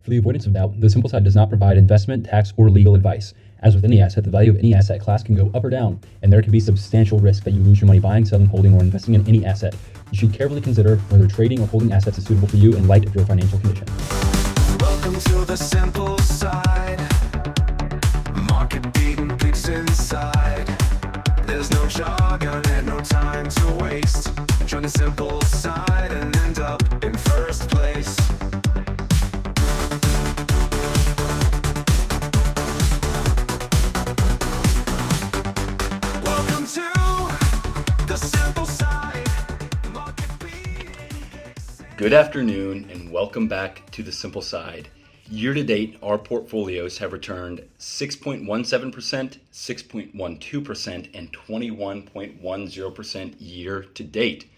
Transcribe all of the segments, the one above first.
For the avoidance of doubt, the Simple Side does not provide investment, tax, or legal advice. As with any asset, the value of any asset class can go up or down, and there can be substantial risk that you lose your money buying, selling, holding, or investing in any asset. You should carefully consider whether trading or holding assets is suitable for you in light of your financial condition. Welcome to the Simple Side. Market beating picks inside. There's no jargon and no time to waste. Join the Simple Side and end up in first place. Welcome to the Simple Side. Market beating picks. Good afternoon and welcome back to the Simple Side. Year to date, our portfolios have returned 6.17%, 6.12%, and 21.10% year to date.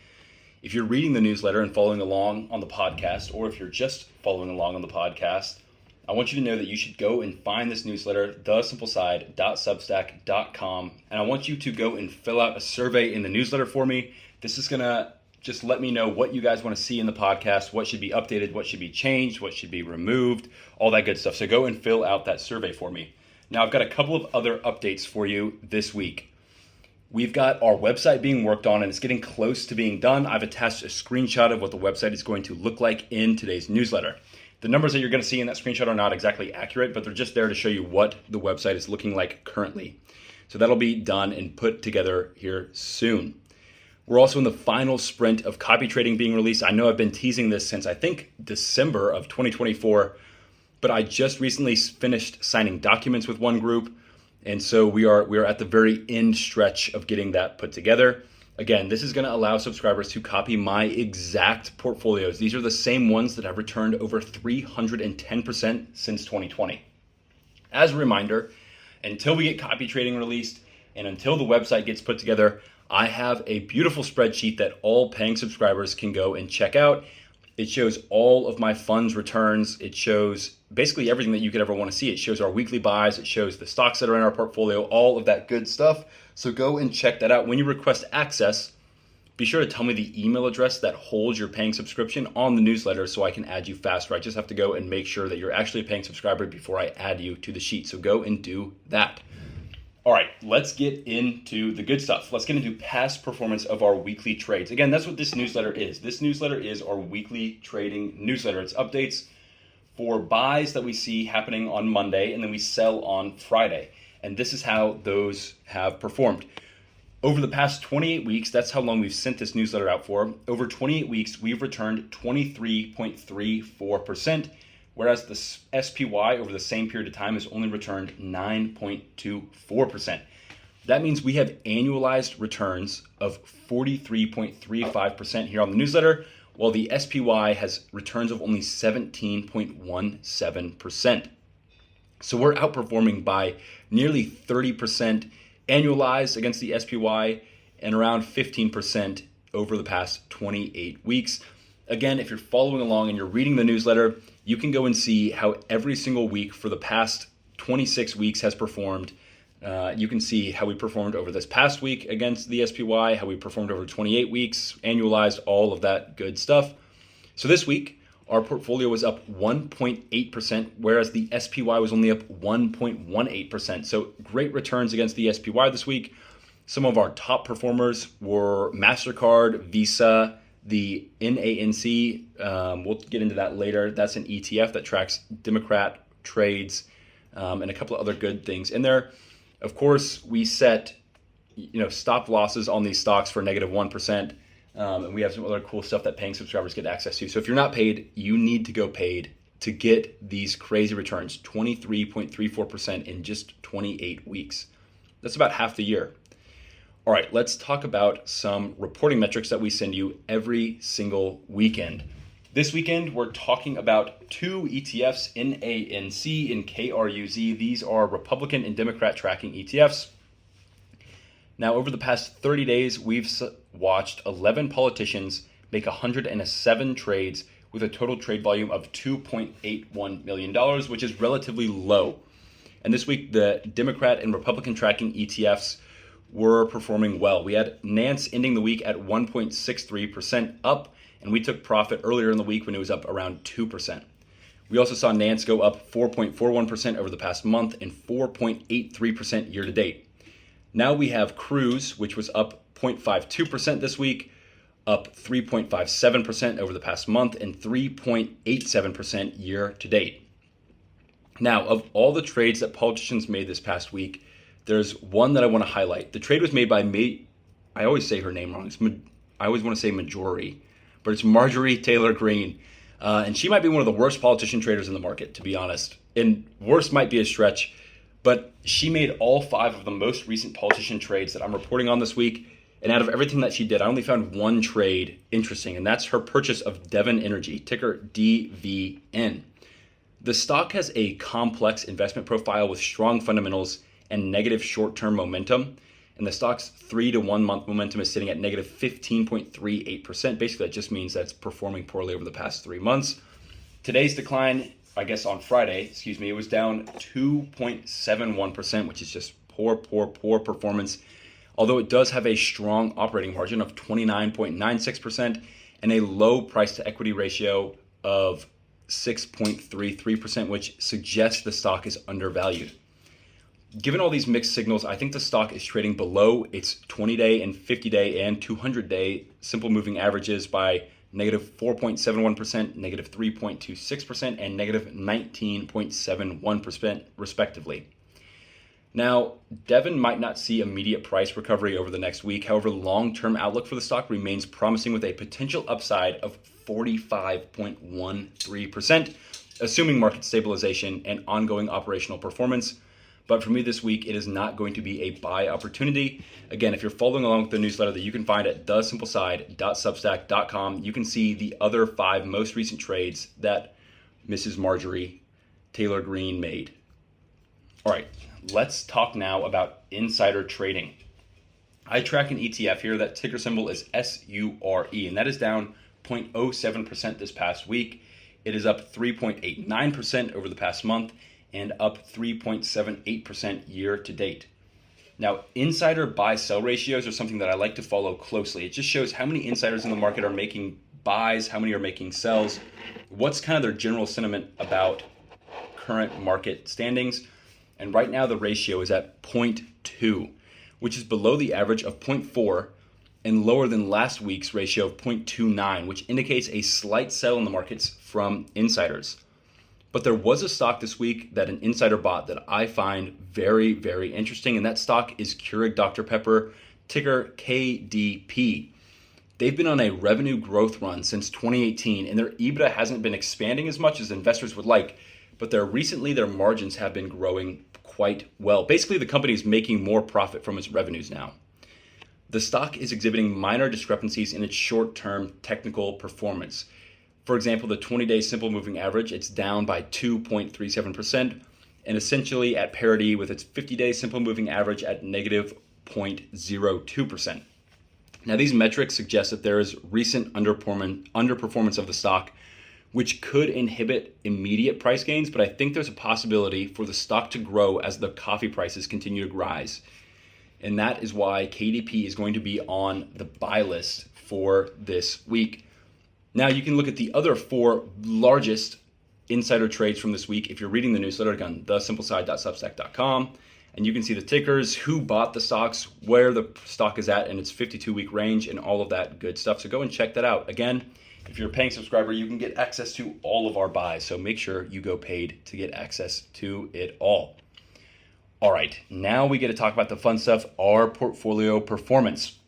If you're reading the newsletter and following along on the podcast, or if you're just following along on the podcast, I want you to know that you should go and find this newsletter, thesimpleside.substack.com, and I want you to go and fill out a survey in the newsletter for me. This is going to just let me know what you guys want to see in the podcast, what should be updated, what should be changed, what should be removed, all that good stuff. So go and fill out that survey for me. Now, I've got a couple of other updates for you this week. We've got our website being worked on and it's getting close to being done. I've attached a screenshot of what the website is going to look like in today's newsletter. The numbers that you're going to see in that screenshot are not exactly accurate, but they're just there to show you what the website is looking like currently. So that'll be done and put together here soon. We're also in the final sprint of copy trading being released. I know I've been teasing this since I think December of 2024, but I just recently finished signing documents with one group. And so we are at the very end stretch of getting that put together. Again, this is going to allow subscribers to copy my exact portfolios. These are the same ones that have returned over 310% since 2020. As a reminder, until we get copy trading released and until the website gets put together, I have a beautiful spreadsheet that all paying subscribers can go and check out. It shows all of my funds returns. It shows basically everything that you could ever want to see. It shows our weekly buys. It shows the stocks that are in our portfolio, all of that good stuff. So go and check that out. When you request access, be sure to tell me the email address that holds your paying subscription on the newsletter so I can add you faster. I just have to go and make sure that you're actually a paying subscriber before I add you to the sheet. So go and do that. All right, let's get into the good stuff. Let's get into past performance of our weekly trades. Again, that's what this newsletter is. This newsletter is our weekly trading newsletter. It's updates for buys that we see happening on Monday and then we sell on Friday. And this is how those have performed. Over the past 28 weeks, that's how long we've sent this newsletter out for. Over 28 weeks, we've returned 23.34%. Whereas the SPY over the same period of time has only returned 9.24%. That means we have annualized returns of 43.35% here on the newsletter, while the SPY has returns of only 17.17%. So we're outperforming by nearly 30% annualized against the SPY and around 15% over the past 28 weeks. Again, if you're following along and you're reading the newsletter, you can go and see how every single week for the past 26 weeks has performed. You can see how we performed over this past week against the SPY, how we performed over 28 weeks, annualized, all of that good stuff. So this week, our portfolio was up 1.8%, whereas the SPY was only up 1.18%. So great returns against the SPY this week. Some of our top performers were MasterCard, Visa, the NANC, we'll get into that later. That's an ETF that tracks Democrat trades and a couple of other good things in there. Of course, we set stop losses on these stocks for -1%. And we have some other cool stuff that paying subscribers get access to. So if you're not paid, you need to go paid to get these crazy returns, 23.34% in just 28 weeks. That's about half the year. All right, let's talk about some reporting metrics that we send you every single weekend. This weekend, we're talking about two ETFs, NANC and KRUZ. These are Republican and Democrat tracking ETFs. Now, over the past 30 days, we've watched 11 politicians make 107 trades with a total trade volume of $2.81 million, which is relatively low. And this week, the Democrat and Republican tracking ETFs were performing well. We had Nance ending the week at 1.63% up, and we took profit earlier in the week when it was up around 2%. We also saw Nance go up 4.41% over the past month and 4.83% year to date. Now we have Cruise, which was up 0.52% this week, up 3.57% over the past month and 3.87% year to date. Now, of all the trades that politicians made this past week, there's one that I want to highlight. The trade was made by I always say her name wrong. I always want to say Majori, but it's Marjorie Taylor Greene. And she might be one of the worst politician traders in the market, to be honest. And worst might be a stretch, but she made all 5 of the most recent politician trades that I'm reporting on this week. And out of everything that she did, I only found one trade interesting, and that's her purchase of Devon Energy, ticker DVN. The stock has a complex investment profile with strong fundamentals and negative short-term momentum. And the stock's 3 to 1 month momentum is sitting at negative 15.38%. Basically, that just means that it's performing poorly over the past 3 months. Today's decline, I guess on Friday, it was down 2.71%, which is just poor performance. Although it does have a strong operating margin of 29.96% and a low price to equity ratio of 6.33%, which suggests the stock is undervalued. Given all these mixed signals, I think the stock is trading below its 20-day and 50-day and 200-day simple moving averages by negative 4.71%, negative 3.26%, and negative 19.71% respectively. Now, Devon might not see immediate price recovery over the next week. However, the long-term outlook for the stock remains promising with a potential upside of 45.13%, assuming market stabilization and ongoing operational performance. But for me this week, it is not going to be a buy opportunity. Again, if you're following along with the newsletter that you can find at thesimpleside.substack.com, you can see the other 5 most recent trades that Mrs. Marjorie Taylor Greene made. All right, let's talk now about insider trading. I track an ETF here that ticker symbol is SURE, and that is down 0.07% this past week. It is up 3.89% over the past month and up 3.78% year to date. Now, insider buy-sell ratios are something that I like to follow closely. It just shows how many insiders in the market are making buys, how many are making sells, what's kind of their general sentiment about current market standings. And right now the ratio is at 0.2, which is below the average of 0.4 and lower than last week's ratio of 0.29, which indicates a slight sell in the markets from insiders. But there was a stock this week that an insider bought that I find very, very interesting, and that stock is Keurig Dr. Pepper, ticker KDP. They've been on a revenue growth run since 2018, and their EBITDA hasn't been expanding as much as investors would like, but recently their margins have been growing quite well. Basically, the company is making more profit from its revenues now. The stock is exhibiting minor discrepancies in its short-term technical performance. For example, the 20-day simple moving average, it's down by 2.37% and essentially at parity with its 50-day simple moving average at negative 0.02%. Now, these metrics suggest that there is recent underperformance of the stock, which could inhibit immediate price gains, but I think there's a possibility for the stock to grow as the coffee prices continue to rise. And that is why KDP is going to be on the buy list for this week. Now, you can look at the other 4 largest insider trades from this week if you're reading the newsletter on thesimpleside.substack.com, and you can see the tickers, who bought the stocks, where the stock is at in its 52-week range, and all of that good stuff. So go and check that out. Again, if you're a paying subscriber, you can get access to all of our buys, so make sure you go paid to get access to it all. All right, now we get to talk about the fun stuff, our portfolio performance,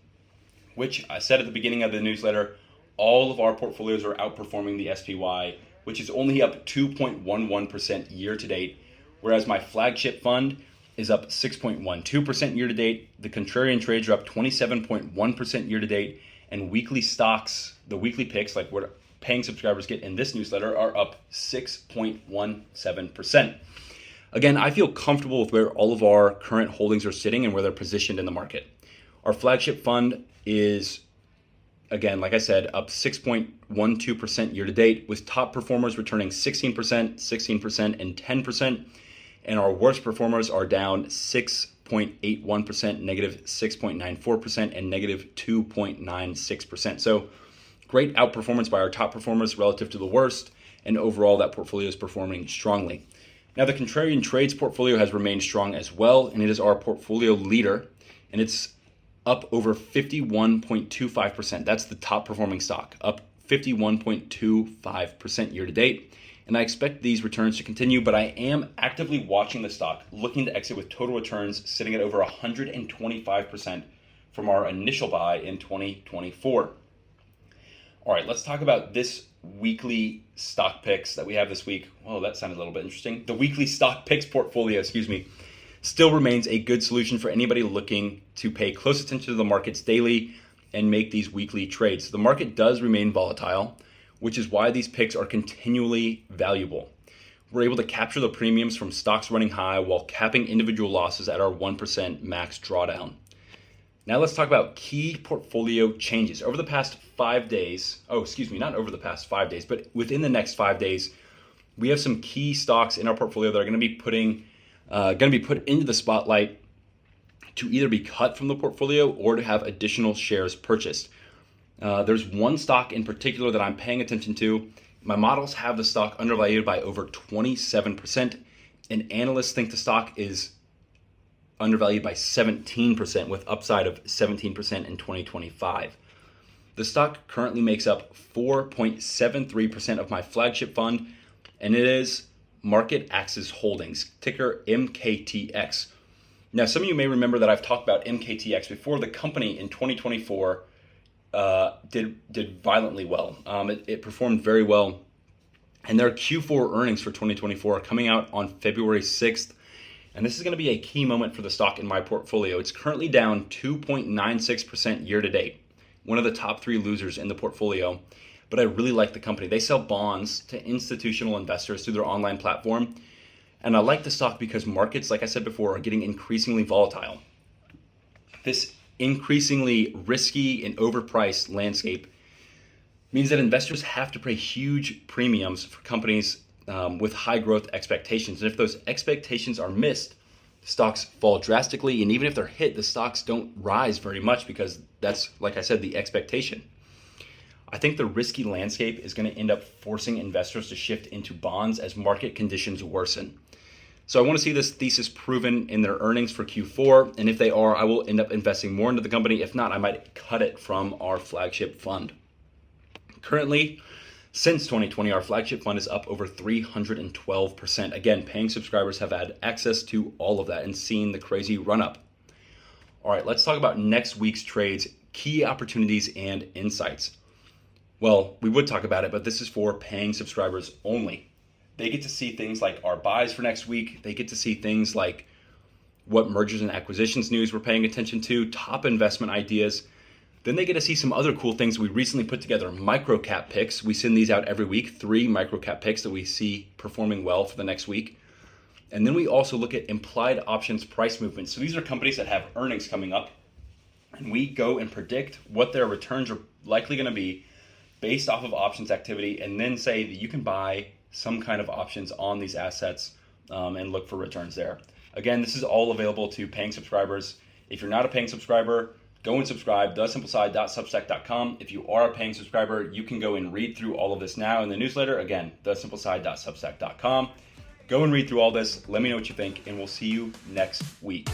which I said at the beginning of the newsletter, all of our portfolios are outperforming the SPY, which is only up 2.11% year to date, whereas my flagship fund is up 6.12% year to date. The contrarian trades are up 27.1% year to date, and weekly stocks, the weekly picks, like what paying subscribers get in this newsletter, are up 6.17%. Again, I feel comfortable with where all of our current holdings are sitting and where they're positioned in the market. Our flagship fund is, again, like I said, up 6.12% year to date, with top performers returning 16%, 16%, and 10%. And our worst performers are down 6.81%, negative 6.94%, and negative 2.96%. So great outperformance by our top performers relative to the worst, and overall that portfolio is performing strongly. Now, the contrarian trades portfolio has remained strong as well, and it is our portfolio leader, and it's up over 51.25%. That's the top performing stock, up 51.25% year to date. And I expect these returns to continue, but I am actively watching the stock, looking to exit with total returns sitting at over 125% from our initial buy in 2024. All right, let's talk about this weekly stock picks that we have this week. Well, that sounded a little bit interesting. The weekly stock picks portfolio, still remains a good solution for anybody looking to pay close attention to the markets daily and make these weekly trades. The market does remain volatile, which is why these picks are continually valuable. We're able to capture the premiums from stocks running high while capping individual losses at our 1% max drawdown. Now let's talk about key portfolio changes. Over the past 5 days, not over the past 5 days, but within the next 5 days, we have some key stocks in our portfolio that are going to be put into the spotlight to either be cut from the portfolio or to have additional shares purchased. There's one stock in particular that I'm paying attention to. My models have the stock undervalued by over 27%, and analysts think the stock is undervalued by 17% with upside of 17% in 2025. The stock currently makes up 4.73% of my flagship fund, and it is Market Axis Holdings, ticker MKTX. Now, some of you may remember that I've talked about MKTX before. The company in 2024 did violently well. It performed very well, and their Q4 earnings for 2024 are coming out on February 6th. And this is going to be a key moment for the stock in my portfolio. It's currently down 2.96% year to date, one of the top 3 losers in the portfolio. But I really like the company. They sell bonds to institutional investors through their online platform. And I like the stock because markets, like I said before, are getting increasingly volatile. This increasingly risky and overpriced landscape means that investors have to pay huge premiums for companies with high growth expectations. And if those expectations are missed, stocks fall drastically. And even if they're hit, the stocks don't rise very much because that's, like I said, the expectation. I think the risky landscape is going to end up forcing investors to shift into bonds as market conditions worsen. So I want to see this thesis proven in their earnings for Q4. And if they are, I will end up investing more into the company. If not, I might cut it from our flagship fund. Currently, since 2020, our flagship fund is up over 312%. Again, paying subscribers have had access to all of that and seen the crazy run up. All right, let's talk about next week's trades, key opportunities, and insights. Well, we would talk about it, but this is for paying subscribers only. They get to see things like our buys for next week. They get to see things like what mergers and acquisitions news we're paying attention to, top investment ideas. Then they get to see some other cool things. We recently put together microcap picks. We send these out every week, 3 microcap picks that we see performing well for the next week. And then we also look at implied options price movements. So these are companies that have earnings coming up, and we go and predict what their returns are likely going to be based off of options activity, and then say that you can buy some kind of options on these assets and look for returns there. Again, this is all available to paying subscribers. If you're not a paying subscriber, go and subscribe, thesimpleside.substack.com. If you are a paying subscriber, you can go and read through all of this now in the newsletter. Again, thesimpleside.substack.com. Go and read through all this. Let me know what you think, and we'll see you next week.